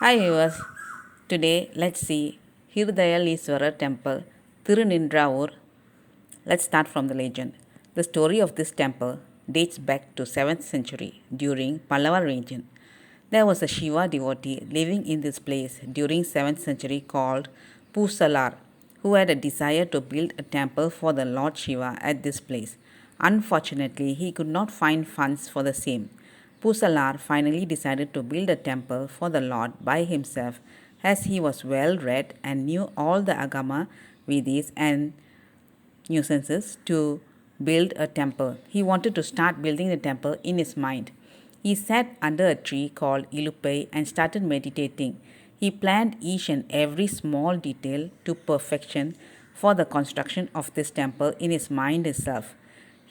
Hi viewers, today let's see Hirudayaleswarar temple, Tirunindravur. Let's start from the legend. The story of this temple dates back to 7th century during Pallava region. There was a Shiva devotee living in this place during 7th century called Pusalar, who had a desire to build a temple for the Lord Shiva at this place. Unfortunately, he could not find funds for the same. Pusalar finally decided to build a temple for the Lord by himself as he was well read and knew all the Agama, Vedis and nuisances to build a temple. He wanted to start building the temple in his mind. He sat under a tree called Ilupai and started meditating. He planned each and every small detail to perfection for the construction of this temple in his mind itself.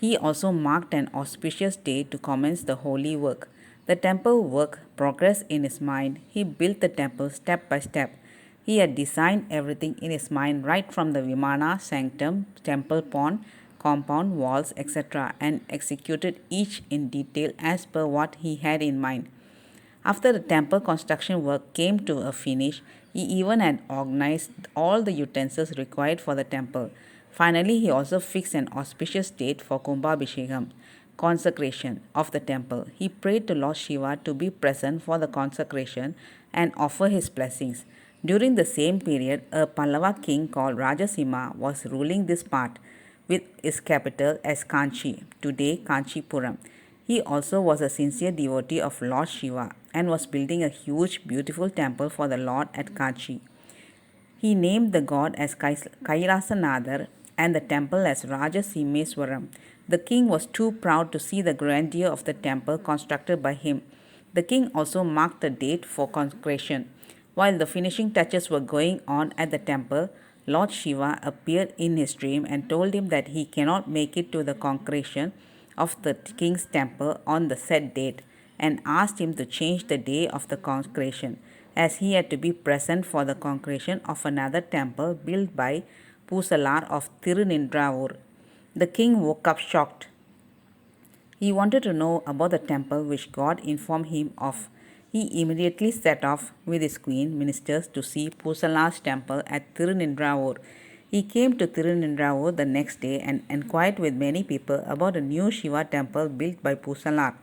He also marked an auspicious day to commence the holy work. The temple work progressed in his mind. He built the temple step by step. He had designed everything in his mind right from the Vimana, sanctum, temple pond, compound, walls, etc., and executed each in detail as per what he had in mind. After the temple construction work came to a finish, he even had organized all the utensils required for the temple. Finally, he also fixed an auspicious date for Kumbhabhishekam, consecration of the temple. He prayed to Lord Shiva to be present for the consecration and offer his blessings. During the same period, a Pallava king called Rajasimha was ruling this part with his capital as Kanchi, today Kanchipuram. He also was a sincere devotee of Lord Shiva and was building a huge, beautiful temple for the Lord at Kanchi. He named the god as Kailasanadar and the temple as Rajasimeswaram. The king was too proud to see the grandeur of the temple constructed by him. The king also marked the date for consecration. While the finishing touches were going on at the temple, Lord Shiva appeared in his dream and told him that he cannot make it to the consecration of the king's temple on the set date and asked him to change the day of the consecration as he had to be present for the consecration of another temple built by Pusalar of Tirunindravur. The king woke up shocked. He wanted to know about the temple which God informed him of. He immediately set off with his queen ministers to see Pusalar's temple at Tirunindravur. He came to Tirunindravur the next day and inquired with many people about a new Shiva temple built by Pusalar.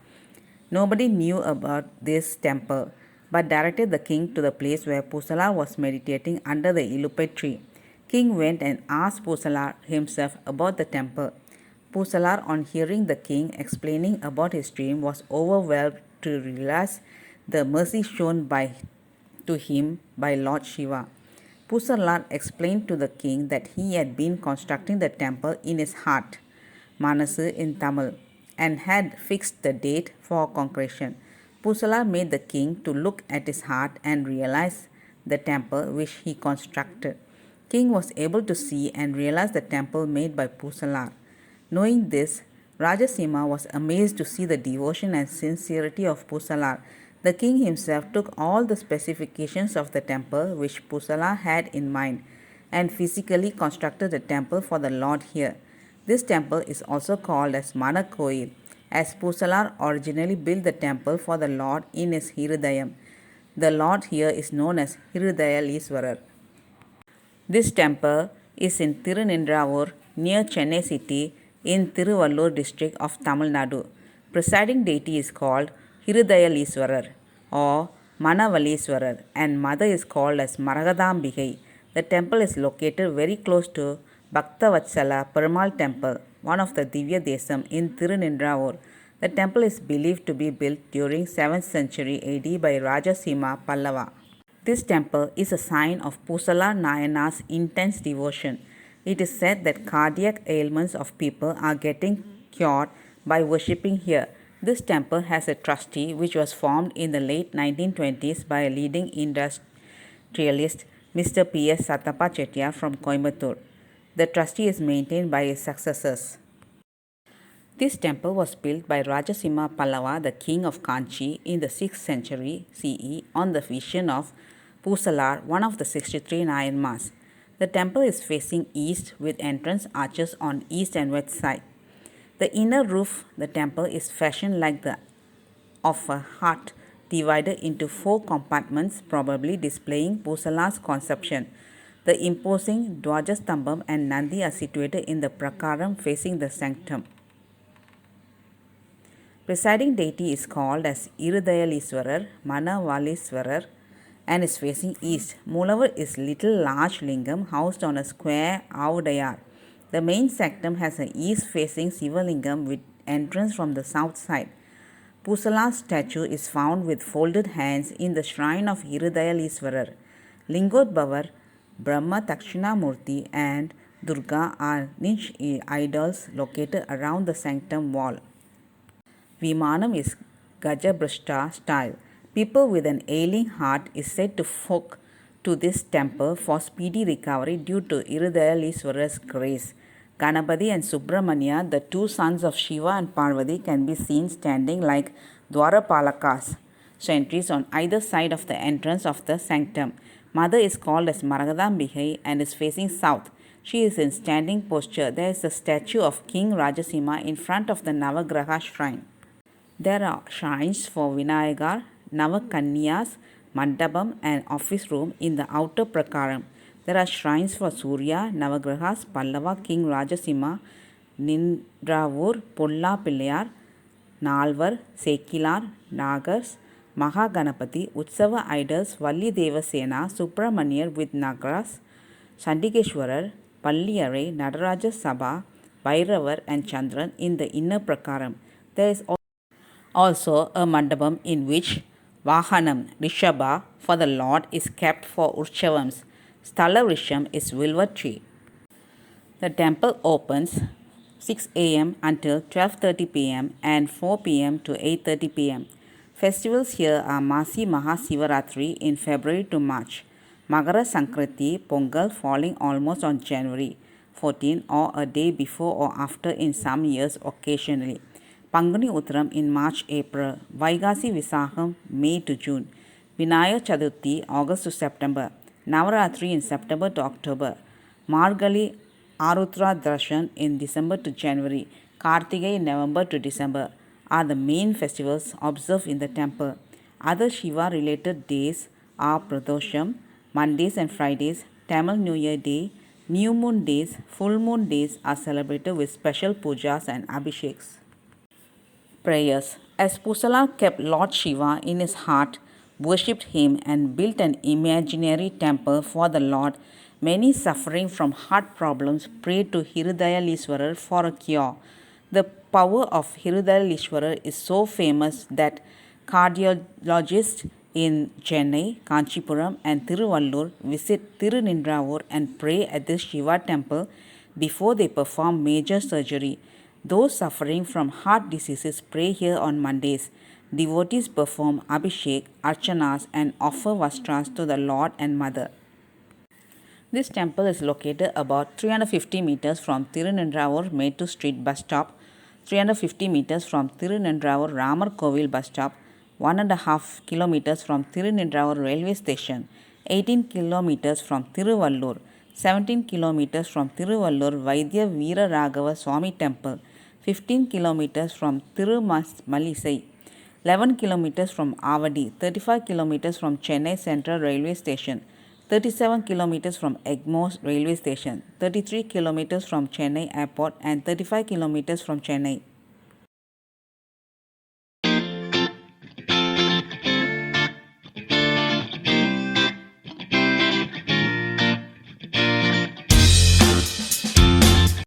Nobody knew about this temple, but directed the king to the place where Pusala was meditating under the Ilupai tree. King went and asked Pusala himself about the temple. Pusalar, on hearing the king explaining about his dream, was overwhelmed to realize the mercy shown to him by Lord Shiva. Pusalar explained to the king that he had been constructing the temple in his heart, Manasu in Tamil, and had fixed the date for consecration. Pusala made the king to look at his heart and realize the temple which he constructed. King was able to see and realize the temple made by Pusalar. Knowing this, Rajasimha was amazed to see the devotion and sincerity of Pusalar. The king himself took all the specifications of the temple which Pusala had in mind and physically constructed the temple for the Lord here. This temple is also called as Manakoil, as Pusalar originally built the temple for the Lord in his Hirudayam. The Lord here is known as Hirudayaleswarar. This temple is in Tirunindravur near Chennai city in Tiruvallur district of Tamil Nadu. Presiding deity is called Hirudayaleswarar or Manavaleswarar and mother is called as Maragadambigai. The temple is located very close to Bhaktavatsala Perumal temple, one of the Divya Desam in Tirunindravur. The temple is believed to be built during 7th century AD by Rajasimha Pallava. This temple is a sign of Pusala Nayana's intense devotion. It is said that cardiac ailments of people are getting cured by worshipping here. This temple has a trustee which was formed in the late 1920s by a leading industrialist, Mr. P.S. Sattappa Chettiar from Coimbatore. The trustee is maintained by his successors. This temple was built by Rajasimha Pallava, the king of Kanchi, in the 6th century CE on the vision of Pusalar, one of the 63 Nayanmas. The temple is facing east with entrance arches on east and west side. The inner roof, the temple, is fashioned like the of a heart divided into 4 compartments, probably displaying Pusala's conception. The imposing Dwajastambam and Nandi are situated in the Prakaram facing the sanctum. Presiding deity is called as Irudayaliswarar, Manavaliswarar, and is facing east. Moolavar is little large lingam housed on a square avdayar. The main sanctum has an east-facing Sivalingam with entrance from the south side. Pusala's statue is found with folded hands in the shrine of Irudayaliswarar. Lingodbavar, Brahma Dakshinamurti and Durga are niche idols located around the sanctum wall. Vimanam is Gajabrashta style. People with an ailing heart is said to flock to this temple for speedy recovery due to Irudayaliswara's grace. Ganapati and Subramanya, the two sons of Shiva and Parvati, can be seen standing like Dwarapalakas, sentries on either side of the entrance of the sanctum. Mother is called as Maragadambikai and is facing south. She is in standing posture. There is a statue of King Rajasimha in front of the Navagraha shrine. There are shrines for Vinayagar, Navakanyas, Mandapam and office room in the outer Prakaram. There are shrines for Surya, Navagrahas, Pallava, King Rajasimha, Nindravur, Polla Pillayar, Nalvar, Sekilar, Nagars, Mahaganapati, Utsava idols, Valli Devasena, Subramanyar with Nagaras, Chandigeshwarar, Palliyare, Nadaraja Sabha, Bhairavar and Chandran in the inner Prakaram. There is also a mandapam in which Vahanam, Rishabha for the Lord is kept for Utsavams. Sthala Risham is Vilva tree. The temple opens 6 a.m. until 12:30 p.m. and 4 p.m. to 8:30 p.m. Festivals here are Masi Mahasivaratri in February to March, Magara Sankranti, Pongal falling almost on January 14 or a day before or after in some years occasionally. Panguni Uttaram in March-April, Vaigasi Visakam May to June, Vinaya Chaturthi August to September, Navaratri in September to October, Margali Arutra Darshan in December to January, Kartigai in November to December are the main festivals observed in the temple. Other Shiva-related days are Pradosham, Mondays and Fridays, Tamil New Year Day, New Moon days, Full Moon days are celebrated with special pujas and abhisheks. Prayers. As Pusala kept Lord Shiva in his heart, worshipped him and built an imaginary temple for the Lord, many suffering from heart problems prayed to Hirudayaliswarar for a cure. The power of Hirudayaliswarar is so famous that cardiologists in Chennai, Kanchipuram and Tiruvallur visit Tirunindravur and pray at this Shiva temple before they perform major surgery. Those suffering from heart diseases pray here on Mondays. Devotees perform abhishek, archanas and offer vastras to the Lord and Mother. This temple is located about 350 meters from Tirunindravur Mettu Street bus stop, 350 meters from Tirunindravur Ramar Kovil bus stop, 1.5 kilometers from Tirunindravur railway station, 18 kilometers from Tiruvallur, 17 kilometers from Tiruvallur Vaidya Veera Raghava Swami temple, 15 kilometers from Tirumalisai, 11 kilometers from Avadi, 35 kilometers from Chennai Central Railway Station, 37 kilometers from Egmore Railway Station, 33 kilometers from Chennai Airport and 35 kilometers from Chennai.